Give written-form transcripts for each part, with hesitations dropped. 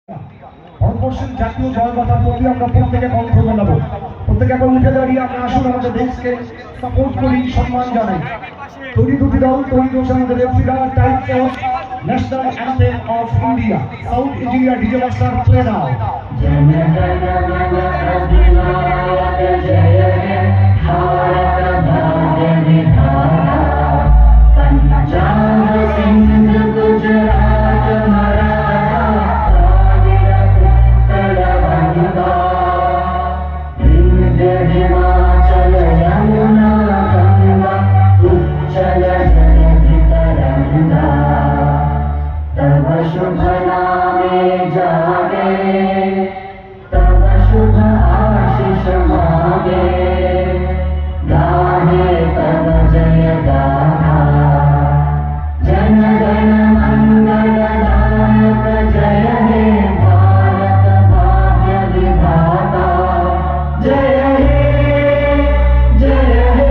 ভারতবর্ষের জাতীয় জয়গাথার প্রতি আমরা প্রত্যেকে কণ্ঠ মেলাবো। প্রত্যেকে এখন উঠে দাঁড়িয়ে আমরা আসুন আমাদের দেশকে সাপোর্ট করি, সম্মান জানাই। তৈরি দুটি দল, তৈরি রয়েছে আমাদের রেফারিরা। Type of national anthem of India, south engineer DJ master play now. शुभ नामे जागे तब शुभ आशीष मागे गाहे तब जय गाथा जन गण मंगल दायक जय हे भारत भाग्य विधाता जय हे जय हे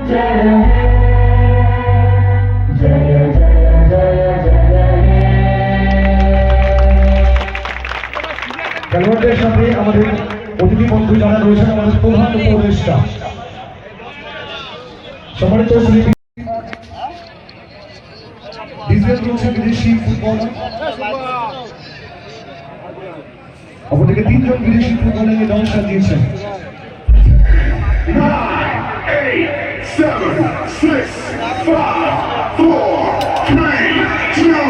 जय हे जय খেলোয়াড়দের সাথে আমাদের অতিথি বন্ধু যারা রয়েছেন, আমাদের প্রধান উপদেষ্টা সম্মানিত শ্রী বিদেশি ফুটবলার, অপরদিকে তিনজন বিদেশি ফুটবলারকে দল সাজিয়েছেন। 9, 8, 7, 6, 5, 4, 3, 2,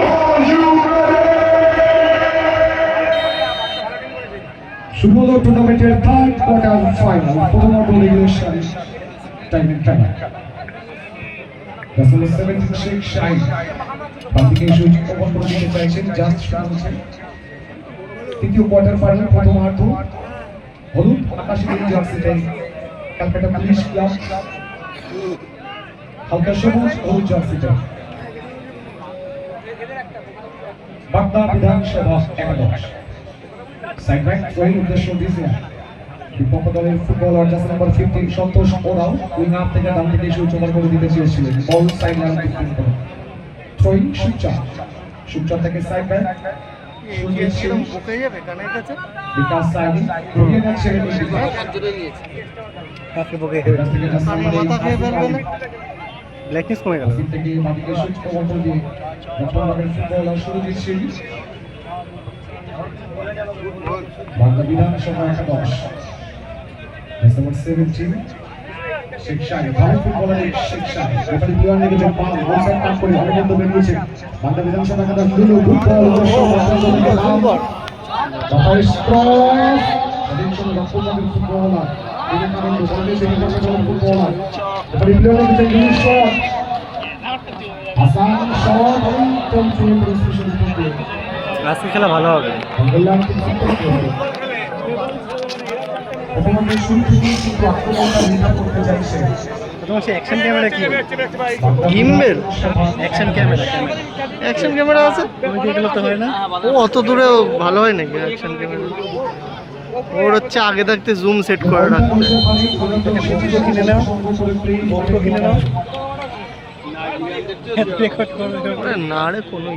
are you ready? সুন্দর টুর্নামেন্টের থার্ড কোয়ার্টার ফাইনাল, প্রথমার্ধ রেগুলেশন টাইমের খেলা। রাসেল 17 শেখ শাহিন বাদিকে সুইচ ওপেন করে দিতে চাইছেন, জাস্ট শুনছেন। তৃতীয় কোয়ার্টার ফাইনাল প্রথমার্ধ, হলুদ আকাশি নীল জার্সিতে ক্যালকাটা পুলিশ ক্লাব, হালকা সবুজ হলুদ জার্সিতে বাগদা বিধানসভা একাদশ। সাইড ব্যাক থ্রোয়িং উদ্দেশ্য দিয়েছেন বিপক্ষ দলের ফুটবলার জার্সি নাম্বার 15 সন্তোষ ওরাও উইং আপ থেকে ডান দিকে এসে উচ্চমান করে দিতে চেয়েছিলেন। বল সাইড লাইন থেকে থ্রোয়িং সুচার থেকে সাইড ব্যাক বিকাশ সাইড ঘুরিয়ে যাচ্ছে কাকে বকে মাথা খেয়ে ফেলবে না, ব্ল্যাকনেস কমে গেল থেকে মাটিকে সুইচ ওভার করে দিয়ে বর্তমানের ফুটবলার শুরু দিচ্ছে বাংলা বিধানসভা একাদশ। Number 17 Sheikh Shahin, Bharat footballer Sheikh Shahin referee player নিয়ে পাল অফসাইড কাট করে ভালো মতো বেরিয়েছে। বাংলা বিধানসভা একাদশ দুটো ফুটবল ক্রস অধিকশন রক্ষণের ফুটবলার এই কারণে বাংলাদেশের ফুটবলার রেফারি প্লেয়ার নিয়ে গ্রিন শট আসান শট এই কন্ট্রোল প্রেসিশন করতে আজকে খেলা ভালো হবে। অ্যাকশন ক্যামেরা কি গিম্বেল অ্যাকশন ক্যামেরা আছে, ওইগুলো তো হয় না। ও অত দূরে ভালো হয় নাকি অ্যাকশন ক্যামেরা? ওর হচ্ছে আগে থাকতে জুম সেট করে রাখতে। না রে কোনো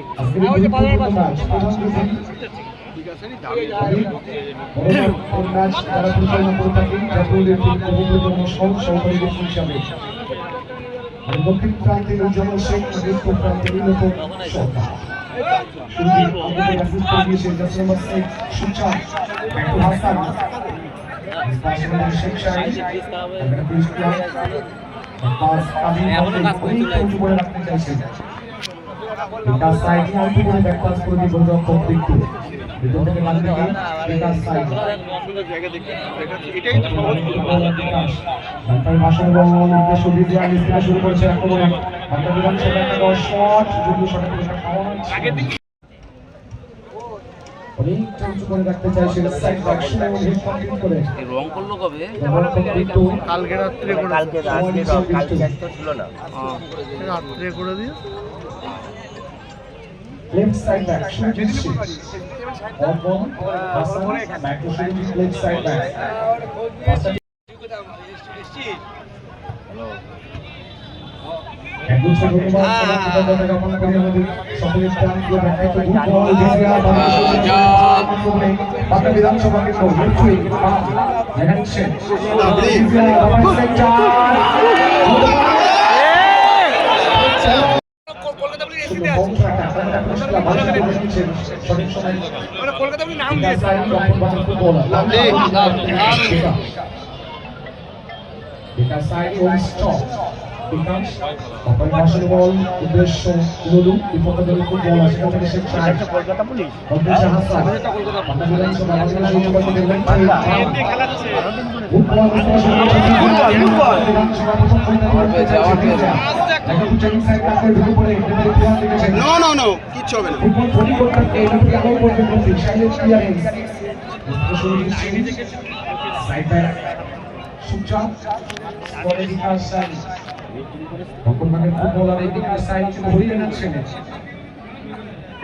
দক্ষিণ প্রান্তের জনশেখ উত্তর প্রান্তের নতুন সরকার শেখ শাহিন রাখতে চাইছেন। বিকাশ সাইড অল্প করে ব্যাকপাস করে দিয়ে গোলরক্ষক দিকটু ভিতর থেকে বাদ দিকে বিকাশ সাইড এটাই তো সহজ বিকাশ তার ভাষণ বল উদ্দেশ্য দিয়ে মিস্ত্রি শুরু করেছে আক্রমণ। বাংলা বিধানসভা একাদশ শট যদিও শটে করে খাওয়ানো আগে দিকে অনেক চান্স করে রাখতে চাইছে সাইড ব্যাক শুরু হিট কমপ্লিট করে রং করলো কবে? কালকে রাত্রে করে, কালকে তো ছিল না, রাত্রে করে দিয়ে left side back শুরু দিচ্ছে on ball Hasan back to শুরু left side back একগুচ্ছ ধন্যবাদ কৃতজ্ঞতা জ্ঞাপন করি আমাদের সকলের প্রাণপ্রিয় ব্যক্তিত্ব ফুটবল দেশিয়া বাংলা বিধানসভা কেন্দ্র নিশ্চয়ই দেখাচ্ছেন Because side one stop becomes open marshal ball উদ্দেশ্য লুলু বিপক্ষ দলের ফুটবল আসে সেখান থেকে সে চায় কলকাতা পুলিশ উদ্দেশ্য হাসান বাংলা বিধানসভা বাংলা সুযোগ দেখবেন ফুটবল No, কিচ্ছু হবে না। ফুটবল পরিবর্তন এই লোককে আগেও করবে বলছি সাইলেন্ট ক্লিয়ারেন্স সাইড ব্যাক সুচাপ পরে বিকাশ সাই বর্তমানে ফুটবলার এই বিকাশ সাই কিন্তু হরিয়ে যাচ্ছেন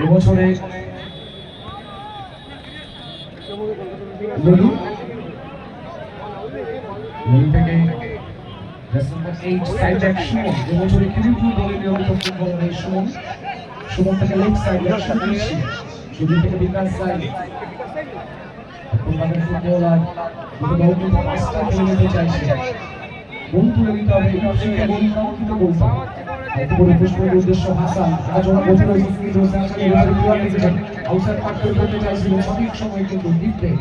এবছরে লুলু থেকে নম্বর 8 সাইড ব্যাক সুমন এবছরে কিরিপুর দলে নিয়মিত ফুটবলার এই সুমন থেকে লেফট সাইড ব্যাক সুমন থেকে বিকাশ সাই বর্তমানে ফুটবলার দল কিন্তু পাঁচটা খেলে নিতে চাইছে গোল তুলে নিতে হবে সেটা গোল কাউন্ট বলতে এতগুলো পুষ্পের উদ্দেশ্য হাসান আজও বছর স্কিল হোসেন এবারে প্লেয়ার লিখেছেন আউটসাইড পার্ট করতে চাইছিলেন সঠিক সময় কিন্তু ডিপে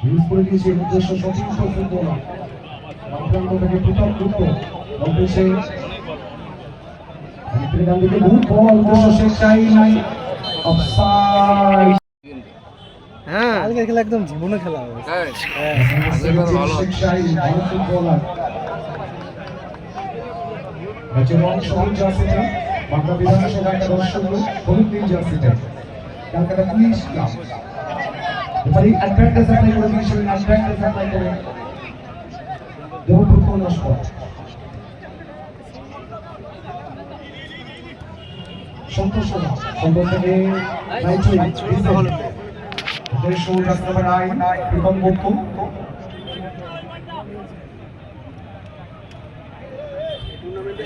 ইউজ করে দিয়েছে উদ্দেশ্য সঠিক ফুটবলার বামপ্রান্ত থেকে প্রথম দুটো বলতে সে ডান দিকে ভুল বল উদ্দেশ্য শেখ শাহিন অফসাইড হ্যাঁ কালকে খেলা একদম জীবনে খেলা হবে শেখ শাহিন ভালো ফুটবলার ম্যাচের অংশ হল জার্সিতে বাংলা বিধানসভা একটা দর্শক হলুদ নীল জার্সিতে ক্যালকাটা পুলিশ ক্লাব এবারে অ্যাডভান্টেজ অ্যাপ্লাই করে দিয়েছিলেন অ্যাডভান্টেজ অ্যাপ্লাই করে দেহ ফুটবল নষ্ট সন্তোষ থেকে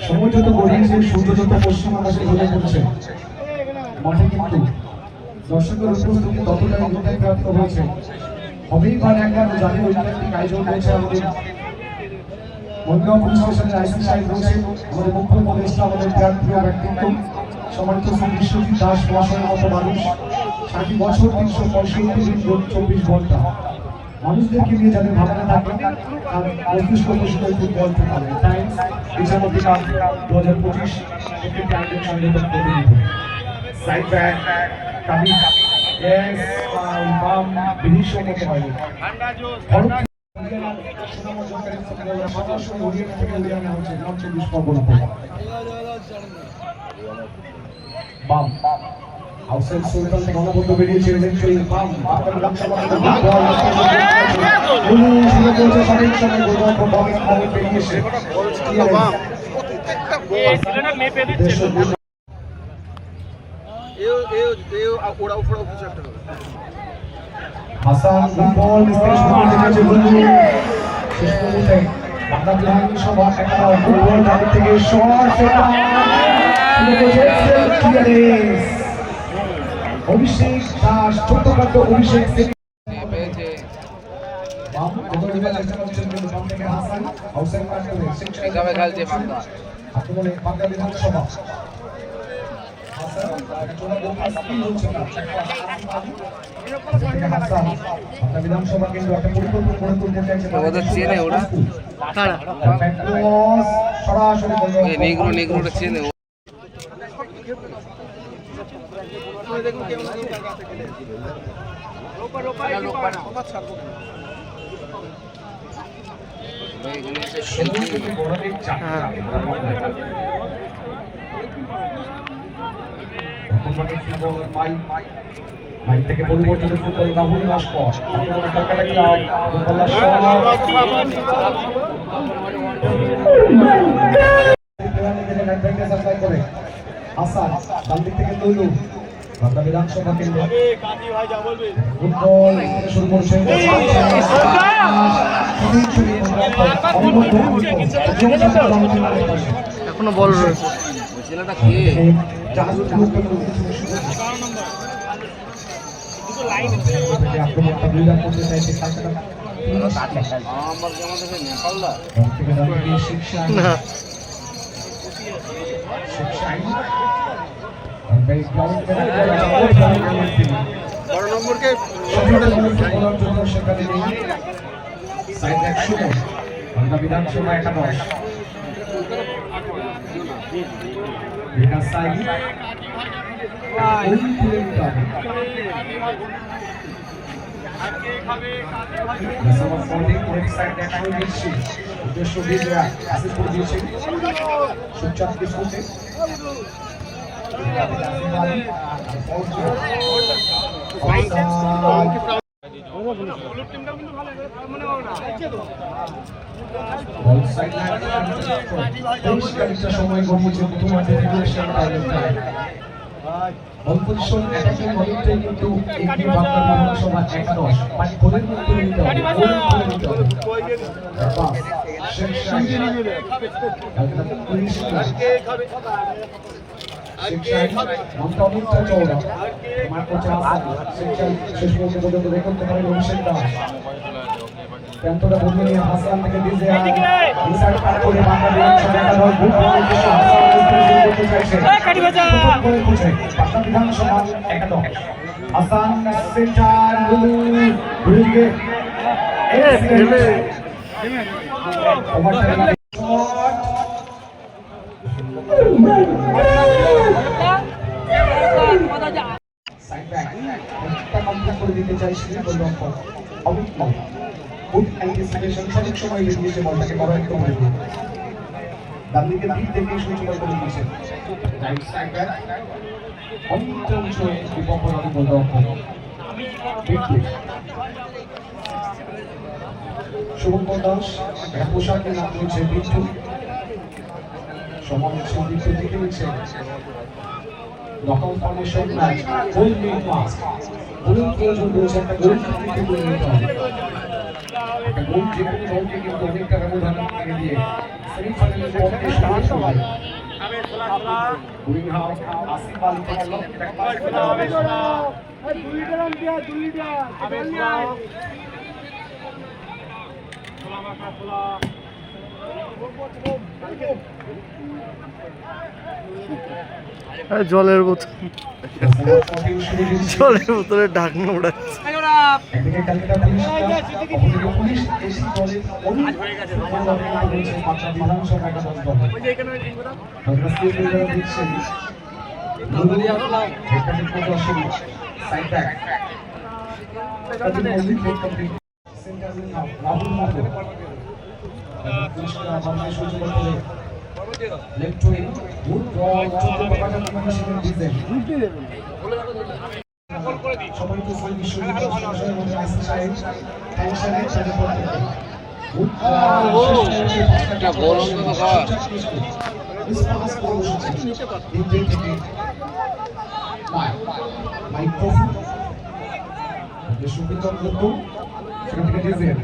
সময় যত গড়িয়েছে সূর্য যত পশ্চিম আকাশে ঢলে পড়ছে মাঠে কিন্তু দর্শকের উপস্থিতি ততটাই উদ্বেগ প্রাপ্ত হয়েছে হবেই বা একবার জানি ঐতিহাসিক আয়োজন রয়েছে আমাদের মন্দিরা পুলিশ স্টেশনের আইসি সাহেব রয়েছে আমাদের মুখ্য উপদেষ্টা আমাদের প্রাণপ্রিয় ব্যক্তিত্ব সম্মানিত শ্রী বিশ্বজিৎ দাস মহাশয়ের মতো মানুষ 60 বছর 365 দিন 24 ঘন্টা মানুষদেরকে নিয়ে যাদের ভাবনা থাকে আর মস্তিষ্ক প্রশিক্ষণ ফুটবল খেলে তাই বিচারপতিরা 2025 একটি ক্যান্ডিডেট সংগঠন করে দিত সাইড ব্যাক কামি এস বাম বিনিশো করতে পারে বাম আউটসাইড সুলতান থেকে অনবদ্য বেরিয়েছে লেফট বাম আপনার লক্ষ্য সঠিক সময় গোলরক্ষক ববিং বল বেরিয়েছে বাম হাসান বল স্পেস বল দেখেছে বন্ধু শেষ মুহূর্তে বাংলা বিধানসভা একটা গোল তাদের থেকে শট সেটা অভিষেক দাস ছোটখাটো অভিষেক বাংলা বিধানসভা বিধানসভা কিন্তু একটা পরিকল্পনা করে তুলতে চাইছে সরাসরি নেগ্রোটা চেনে মাইক থেকে পরিবর্তিত ফুটবল রাহুল লস্কর কলকাতা ক্লাব করে হাসান ডান দিক থেকে লুলু বাংলা বিধানসভা কেন্দ্র ফুটবল শুরু করছে এখনো বল রয়েছে। ওই ছেলেটা কে? জাহাজ আক্রমণটা বিল্ড আপ করতে চাইছে কালকাটা আমার কেমন দেখে নেপালদা থেকে দাঁড়িয়ে শিক্ষা না বড় নম্বরকে বিধানসভা একাদশ উদ্দেশ্য দিয়ে অ্যাসিস্ট করে দিয়েছে সুচাঁদ বিস্কুটে সময় গড়িয়েছে প্রথমার্ধে রেগুলেশন টাইম বল পজিশন অ্যাটাকিং অনেকটাই কিন্তু একটি বাংলা বিধানসভা একাদশ মানে গোলের মধ্যে নিতে হবে গোলের মধ্যে নিতে হবে বাস শেখ শাহিদ কালকাটা পুলিশ অনেকটা চওড়া মার কোচে আসান শেখ শাহিদ শেষ পর্যন্ত রেকর্ড করতে পারেন অভিষেক দাস প্যান্টটা বদলে নিয়ে হাসান থেকে ডিজে ইনসাইড পার করে বাংলা বিধানসভা একাদশ বুক করতে চাইছে বিধানসভা একাদশ হাসান সেন্টার ঘুরিয়ে সাইড ব্যাক কমপ্লিট করে দিতে চাইছে গোলরক্ষক অমিত মল গুড অ্যান্টিসিপেশন সঠিক সময় দিয়েছে বলটাকে বড় একটা করে দিয়ে ডান দিকের দিক থেকে সূচনা করে দিয়েছে রাইট সাইড ব্যাক অন্তঞ্চ বিপক্ষে গোলরক্ষক শুভঙ্কর দাস একটা পোশাকে নাম দিয়েছে বিট্টু সমান হচ্ছে বিট্টু দিকে নিচ্ছে নকআউট ফরমেশন ম্যাচ গোল মিড পাস গোল প্রয়োজন রয়েছে একটা গোল দিতে করে নিতে হবে একটা গোল যে কোনো দলকে কিন্তু অনেকটা ব্যবধান এগিয়ে দিয়ে সেমিফাইনালের পথে শুরু হবে উইং হাফ আসিফ আলী থেকে লক্ষ্যটা পাস করে হবে জলের বোতল জলের বোতলে ঢাকনা উড়াচ্ছে। একদিকে ক্যালকাটা পুলিশ এসি দলের অনেক রয়েছে পাঁচটা বিধানসভা একাদশ দল দিচ্ছেন side back left wing good ball চোখে পাকাটা কমিশনের ডিজাইন সবাই তো সেই বিষয়ে সরাসরি মধ্যে আসছে সাহেব টেনশনে চলে পড়তে গুড একটা গোল অন্তত কর রেসপন্স করে বসেছে ইন্ডিয়া থেকে মাইক্রোফোন যে সুবিধা করতো সেখান থেকে ডিজাইন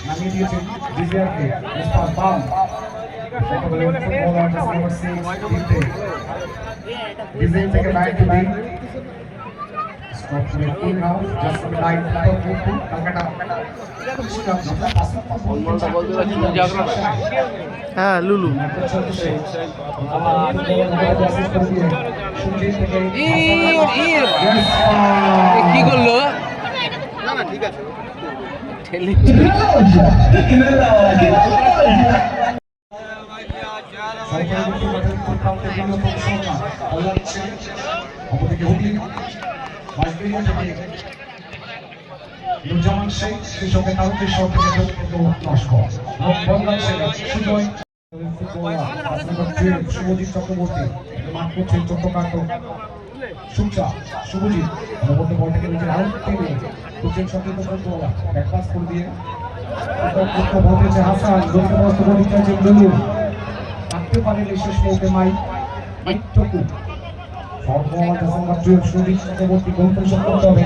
নামিয়ে দিয়েছেন ডিজিআরকে মিস্টার বাম ডিজাইন থেকে ব্যাক টু ব্যাক স্টপ করে ফুল নাও জাস্ট লাইন টু কালকাটা হ্যাঁ লুলু কি করলো? না না ঠিক আছে ঠেলে সরকারি বাইকেরিয়া থেকে নুরজামান শেখ সেই সঙ্গে তারকের শট থেকে কিন্তু লস্কর বদলান ছেলে সুজয় শুভজিৎ চক্রবর্তী মাঠ করছে চট্টকান্ত সুচা শুভজিৎ পরবর্তী বল থেকে নিজের আউট টেনে কোচের সতীর্থ ফুটবলার ব্যাকপাস করে দিয়ে বলতেছে হাসান গোলকে বস্ত করে চাইছে লুলু থাকতে পারেন এই শেষ মুহূর্তে মাইটকু ফরওয়ার্ড নাম্বার 12 সুজিত চক্রবর্তী গোল পরিশোধ করতে হবে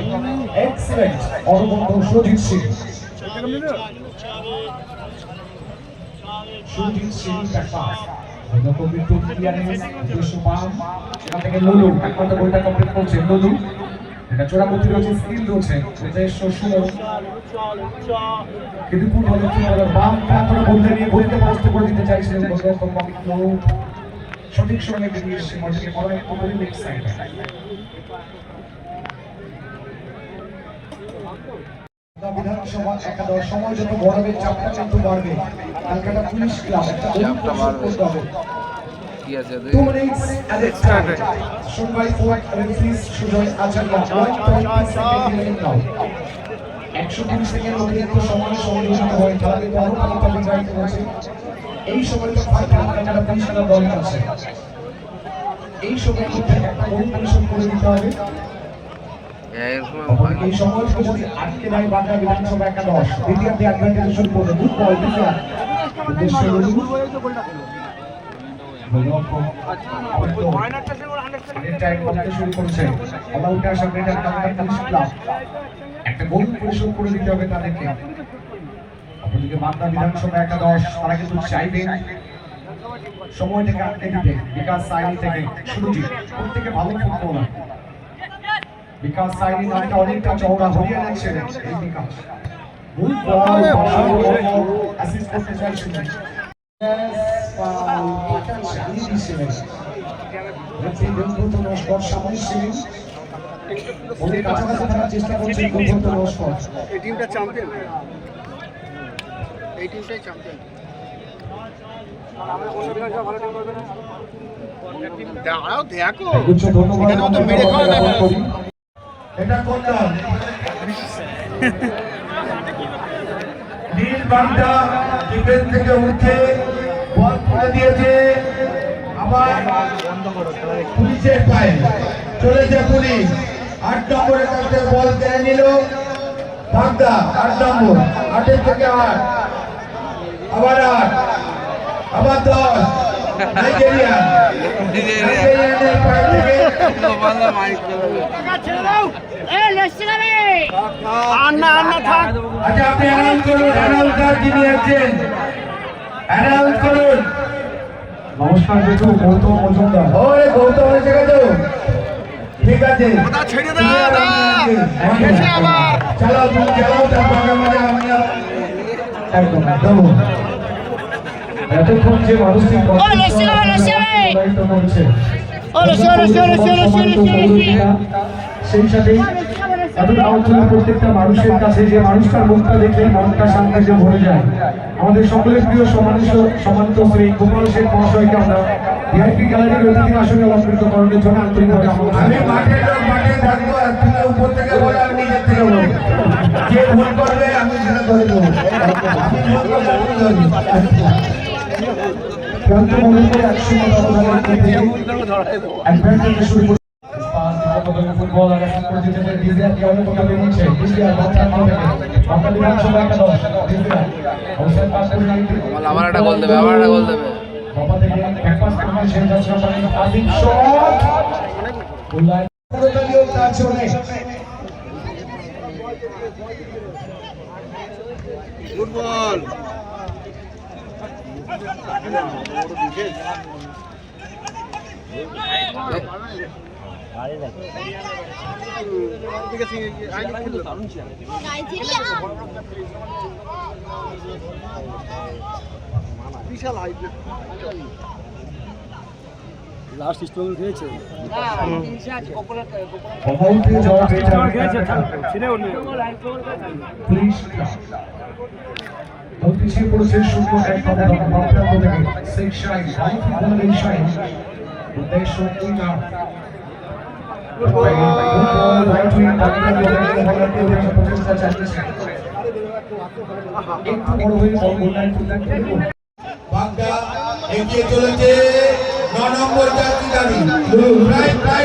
এক্সিলেন্ট অরবন্ধ সুজিত সিং সুজিত সিং ব্যাকপাস যখন বিট্টু ক্লিয়ারেন্স দুশো পাম সেখান থেকে লুলু একমাত্র গোলটা কমপ্লিট করছে লুলু এটা চোরামুখী রয়েছে স্কিল রয়েছে নিজস্ব সুন্দর কিন্তু পুরো হলো বাম প্রান্তরে বলতে নিয়ে বলতে পরাস্ত করে দিতে চাইছিলেন গোলরক্ষক মামিক সঠিক সময়ে বেরিয়ে এসে মধ্যে বড় একটা করে লেফট সাইডে বিধানসভা একাদশ সময় যত বড়বে চাপটা কিন্তু বাড়বে ক্যালকাটা পুলিশ ক্লাব একটা চাপটা বাড়বে। করতে হবে কি আছে 2 minutes at a time. Shown by forward referees Sujoy Acharya. 1.5 second remaining now. 120 second অতিরিক্ত সময়ে সংযোজিত হয় খেলা কিন্তু আরো খানিকটা বিজয়িত হয়েছে এই সময়টা ফাইট ক্যালকাটা পুলিশ ক্লাব দলের কাছে এই সময়ের মধ্যে একটা গোল পরিশোধ করে দিতে হবে এই সময়টা যদি আটকে দেয় বাংলা বিধানসভা একাদশ দ্বিতীয়ার্ধে অ্যাডভান্টেজ শুরু করবে গুড বল দ্বিতীয় উদ্দেশ্য একটা গোল পরিশোধ করে দিতে হবে তাদেরকে অপরদিকে মালদা বিধানসভা একাদশ তারা কিন্তু চাইবে সময়টাকে আটকে দিতে বিকাশ সাইনি থেকে সুরজিৎ প্রত্যেকে ভালো ফুটবলার বিকাশ সাইনি নামটা অনেকটা চওড়া হরিয়ানার ছেলে এই বিকাশ গুড বল অ্যাসিস্ট করতে চাইছিলেন চেষ্টা করছে এই টিমটা চ্যাম্পিয়ন এই টিমটাই চ্যাম্পিয়ন দাঁড়াও দেখো এখানেও তো মেরে খাওয়া যাবে এটা কোন দল নীল বাগদা ডিফেন্স থেকে উঠে বল তুলে দিয়েছে আবার পুলিশের পায়ে চলেছে পুলিশ 8 নম্বরের কাছে বল কেড়ে নিল বাগদা 8 নম্বর 8 থেকে 8 আবার 8 আবার 10 নাইজেরিয়ান নাইজেরিয়ানের পায়ে থেকে আচ্ছা আপনি অ্যানাউন্স করুন অ্যানাউন্সার যিনি আছেন অ্যানাউন্স করুন নমস্কার দেখুন গৌতম মজুমদার ওরে গৌতম এসে গেছো ঠিক আছে ছেড়ে দাও চালাও তুমি চালাও তারপরে মানে আমি একদম একদম এতক্ষণ যে মানুষটি সেই সাথে এতটা আলোচনা প্রত্যেকটা মানুষের কাছে যে মানুষটার মুখটা দেখলে মনটা সাম্রাজ্য ভরে যায় আমাদের সকলের প্রিয় সম্মানিত শ্রী গোপাল শেখ মহাশয়কে আমরা ভিআইপি গ্যালারির অতিথি আসনে অলঙ্কৃত করার জন্য আন্তরিকভাবে আমি মাঠে থাকবো আর তুমি উপর থেকে বলে আমি নিজের থেকে বলবো যে ভুল করবে আমি সেটা ধরে দেবো আমি ভুল করলে আমি ধরবো ক্রান্ত মনে করে 100 শুরু ফুটবল আর করে দিতে চাই ডিজিআর কে অনেক কথা বেরিয়েছে ডিজিআর বাচ্চা থেকে বাংলা বিধানসভা একাদশ ডিজিআর অবশ্যই পাস করে নিতে আবার একটা গোল দেবে আবার একটা গোল দেবে বাবা থেকে ব্যাকপাস করে শেষ যাচ্ছে পানি পাসিং শট গোলাই পুরোটালিও তার চলে ফুটবল বিশাল হাইব্রিড লাস্ট স্ট্রগল খেয়েছে বহুতে যাওয়া খেয়েছে ছিনে উঠল পুলিশ দল পিছিয়ে পড়েছে শূন্য এক প্রান্ত থেকে শেখ শাহিন ফুটবলের এই শাহিন উদ্দেশ্য উইনার রাইট উইং প্রচেষ্টা চালিয়েছে একটু বড় হয়ে বল লাইন বাগদা এগিয়ে চলেছে 9 নম্বর জার্সি গাড়ি প্রায়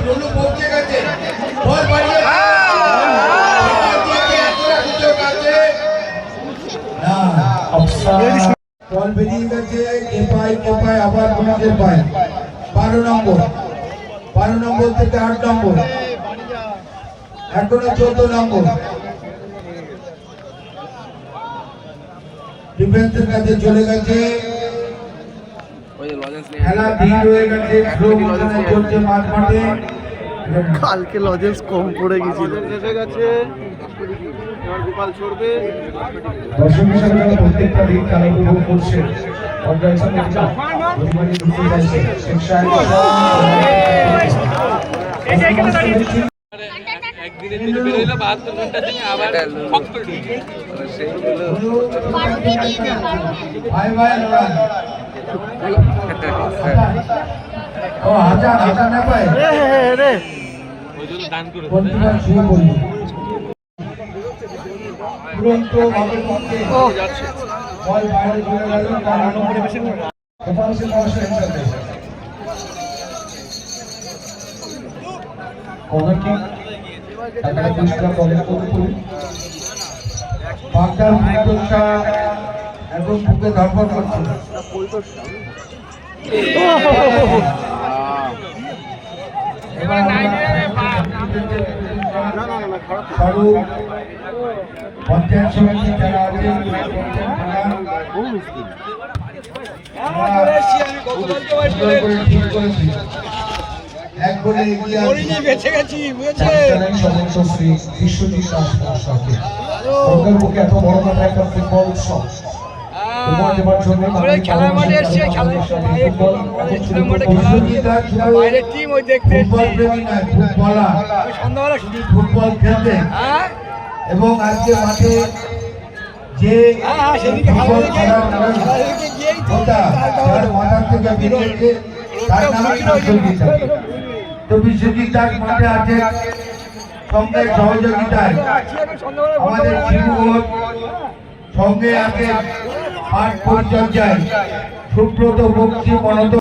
রোলু পৌঁছে গেছে বল বাড়িয়ে সুযোগ আছে না বল বেরিয়ে গেছে কোপায় আবার বোনাদের পায় 12 নম্বর থেকে 8 নম্বর এখনো 14 নম্বর ডিফেন্সের কাছে চলে গেছে ওই যে লজেন্স নিয়ে খেলা ভিড় হয়ে গেছে স্লো মোশনে চলছে মাঠ মাঠে কালকে লজেন্স কম পড়ে গেছিল। এসে গেছে এবার গোপাল ছড়বে দর্শক হিসাবে যারা প্রত্যেকটা দিন খেলা উপভোগ করছে অর্গানাইজেশন থেকে পরিমাণে ঢুকে যাচ্ছে একদিনের দিন বেরোইলো 72 ঘন্টা থেকে আবার শক্ত ঢুকে সেইগুলো ভাই লড়াই ও হাজা না পায় রে ওই জন্য দান করে প্রতিবার শুয়ে পড়ল তুরন্ত ভাবে পক্ষে বল বাইরে চলে গেল তার নম্বরে বেশি গোপাল সিং অবশ্যই খেলবে কর্নার কিক তারপরে পুরস্কার বলের উপরে বাগদার প্রতিষ্ঠা এবং বুকে ধরপড় করছে পঞ্চায়েত সমিতি যারা আছে ঠিক করেছি এক বলে এগিয়ে সমস্ত শ্রী বিশ্বজিৎ দাস মহাশয়কে সরকার পক্ষে এত বড় কথা একটা ফুটবল উৎসব ফুটবল খেলতে এবং আজকে মাঠে যে ফুটবল খেলার কথা তার মাথার থেকে বেরিয়েছে তার নাম বিশ্বজিৎ দাস। তো বিশ্বজিৎ দাস মাঠে আছে সঙ্গে সহযোগিতায় আমাদের শিশুগণ সঙ্গে আছে পাঠ পরিচর্যায় সুব্রত বক্সি মনত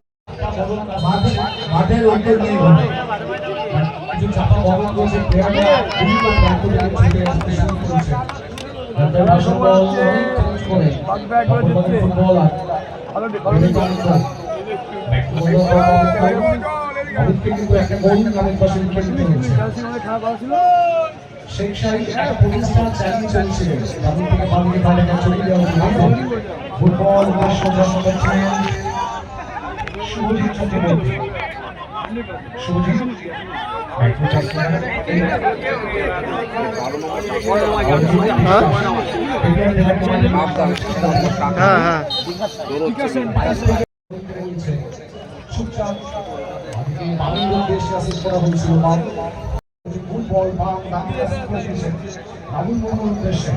মাঠের উদ্যোগ নিয়ে কিছু চাপা বদল করেছে প্লেয়াররা বিভিন্ন প্রান্ত থেকে ছুটে আসতে শুরু করেছে ইন্টারন্যাশনাল করে ফুটবলার অমিতকে কিন্তু একটা গোল নামের পাশে উইকেট নিতে হয়েছে শেখ শাহী একটা প্রতিষ্ঠান চালিয়ে চলছিল তাদের থেকে বামকে ধারে চলে দেওয়া হয়েছে ফুটবল সোজা করছেন শুভজিৎ চক্রবর্তী শুভজিৎ হ্যাঁ হ্যাঁ চুপচাপ আনন্দ দেশ আসিস করা হয়েছিল ফুটবল ভাগ দাঁড়িয়ে রাহুল মোহাম্মদ উদ্দেশ্যে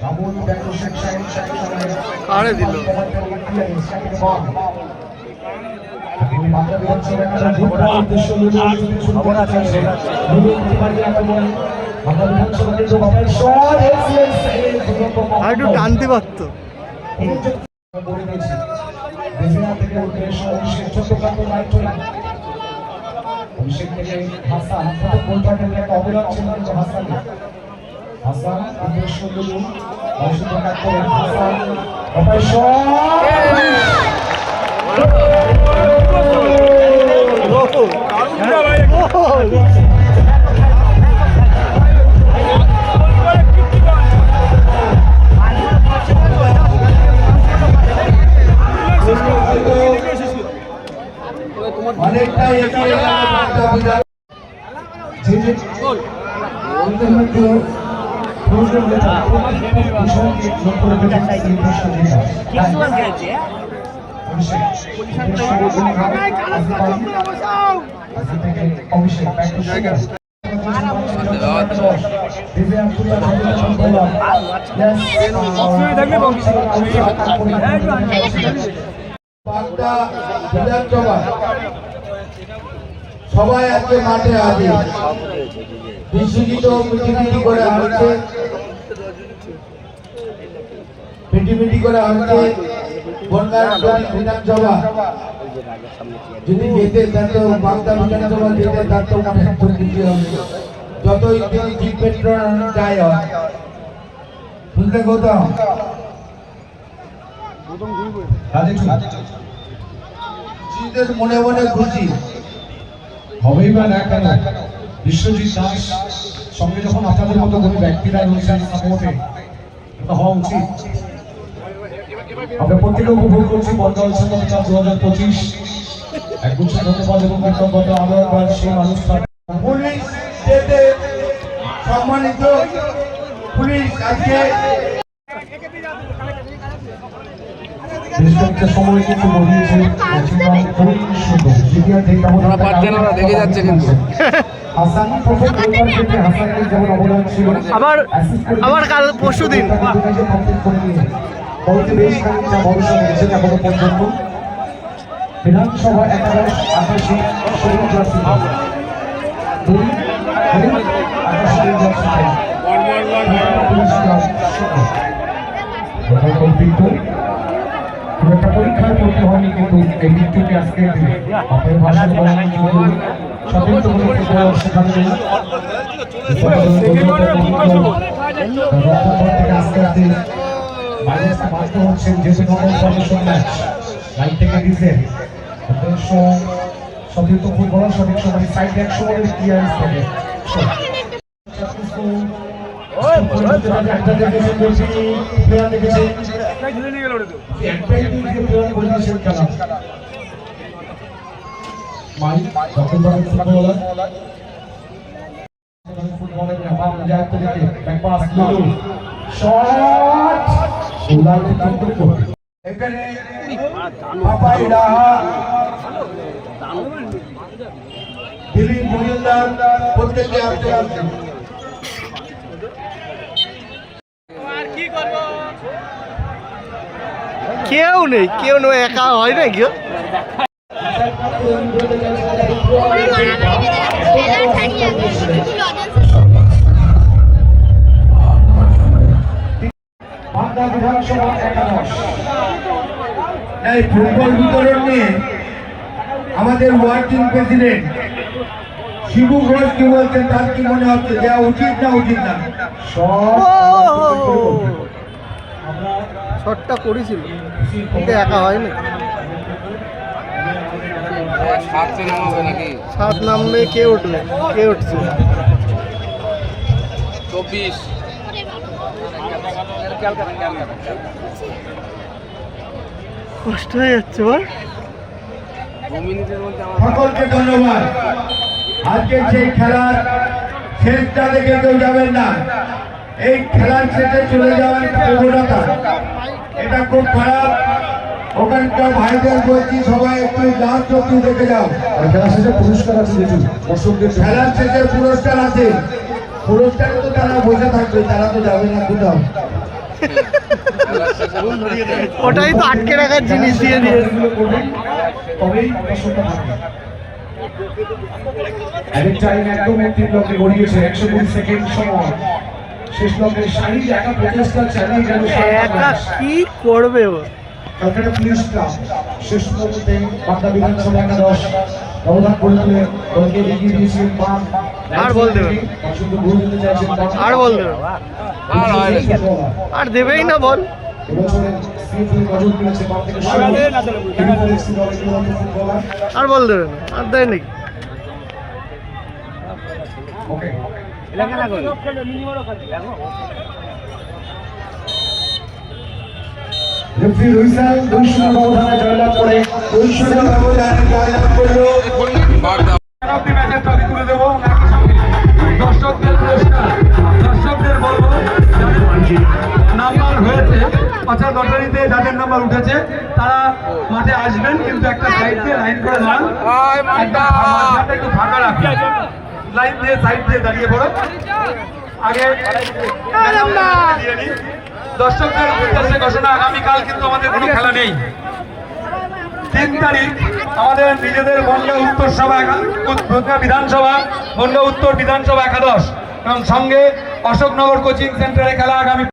রাহুল দেখো শেখ শাহীন কারে দিল আর একটু টানতে পারতো অভিষেক থেকে হাসান গোলটা খেলতে একটা অবদান ছিল হাসানের হাসান উদ্দেশ্য বলুন অংশগ্রহণ করেন হাসান অনেকটা এগিয়ে গেল বাগদা বিধান বাগদা বিধানসভা সবাই আজকে মাঠে আছে। বিশ্বজিৎ মিটিমিটি করে হাঁটছে, মিটিমিটি করে হাঁটছে। বনগাঁ বিধানসভা যদি যেতে তার বাগদা বিধানসভা যেতে তার তো মনে দিতে হবে, যতই তিনি জিতবেন চাই হয়। বুঝলে গৌতম? জিতের মনে মনে খুশি হবেই বা না কেন, বিশ্বজিৎ দাস সঙ্গে যখন আপনাদের মতো কোনো ব্যক্তিরা রয়েছেন সাপোর্টে, এটা হওয়া উচিত। আমরা প্রত্যেকে উপভোগ করছি বনগাঁ উৎসব 2025। একগুচ্ছ ধন্যবাদ এবং কৃতজ্ঞতা আরো একবার সেই মানুষটা। পুলিশ যেতে সম্মানিত পুলিশ আজকে সময় কিন্তু বলিয়েছে খুবই সুন্দর। দেখে যাচ্ছে কিন্তু হাসান প্রথম গোলবার থেকে হাসানের যেমন অবদান ছিল, আবার কাল পরশু দিন বেশ খানিকটা ভরসা নিয়েছেন এখনো পর্যন্ত। বিধানসভা 81 শহীদ জার্সি 2 81 জার্সি একটা পরীক্ষার করতে হয়নি, কিন্তু এই মৃত্যুকে আজকে আপনার ভাষায় বলা সতর্ক শেখানো থেকে আস্তে আস্তে বাইরে বাধ্য হচ্ছেন, যেহেতু লাইন থেকে দিচ্ছেন সতীর্থ ফুটবলার সঠিক সময় সাইড এক সময়ের ক্লিয়ারেন্স থেকে এখানে পাপাই রাহা, দিলীপ মজুমদার প্রত্যেকে আসতে আসছে। কেউ নেই, একা হয় না কেউ। এই ফুটবল বিতরণ নিয়ে আমাদের ওয়ার্কিং প্রেসিডেন্ট শিবু ঘোষ কি বলছেন, তার কি মনে হচ্ছে দেওয়া উচিত না উচিত না? শটটা করেছিল কিন্তু একা হয়নি। 7 নামবে, কে উঠবে, কে উঠছে? 24 কষ্ট হয়ে যাচ্ছে বল। 2 মিনিটের মধ্যে সকলকে ধন্যবাদ। আজকে সেই খেলার শেষটা দেখে কেউ যাবেন না, এই খেলার শেষে চলে যাওয়ার প্রবণতা এটা খুব খারাপ। ওখানকার ভাইদের বলছি সবাই একটু লাস্ট অব্দি দেখে যাও। খেলা শেষে পুরস্কার আছে, দেখুন দর্শকদের খেলার শেষে পুরস্কার আছে, পুরস্কার তো তারা বসে থাকবে, তারা তো যাবে না কোথাও। ওটাই তো আটকে রাখার জিনিস দিয়ে দিয়ে। তবেই দর্শকটা থাকবে। অ্যাডিক টাইম একদম একটি ব্লকে গড়িয়েছে 120 সেকেন্ড সময়। শেষ ব্লকের শারীরিক একা প্রচেষ্টা চালিয়ে গেল একা কি করবে ও? কলকাতা পুলিশ ক্লাব শেষ মুহূর্তে বাগদা বিধানসভা 11 ব্যবধান করে তুলে দলকে এগিয়ে দিয়েছিলেন পান। আর বল দেবে, শুধু গোল দিতে চাইছেন পান। আর বল দেবে, আর দেবেই না বল। এবছরে সিএফএল গজল কিনেছে পান থেকে শুরু এফসি দলের ফুটবলার। আর বল দেবে না, আর দেয় নাকি? ওকে রেফারি রুইসাল 2-0 ব্যবধানে জয়লাভ করে 2-0 ব্যবধানে জয়লাভ করলো। দর্শকদের পুরস্কার, দর্শকদের বলবো নাম্বার হয়েছে 50 লটারিতে যাদের নাম্বার উঠেছে তারা মাঠে আসবেন, কিন্তু একটা সাইড দিয়ে লাইন করে দাঁড়ান, একটু ফাঁকা রাখবেন, লাইন দিয়ে সাইড দিয়ে দাঁড়িয়ে পড়ো। আগে দর্শকদের উদ্দেশ্যে ঘোষণা, আগামীকাল কিন্তু আমাদের কোনো খেলা নেই। 3 তারিখ আমাদের নিজেদের বনগাঁ উত্তর সভা বনগাঁ বিধানসভা বনগাঁ উত্তর বিধানসভা একাদশ এবং সঙ্গে অশোকনগর কোচিং সেন্টারে খেলা আগামী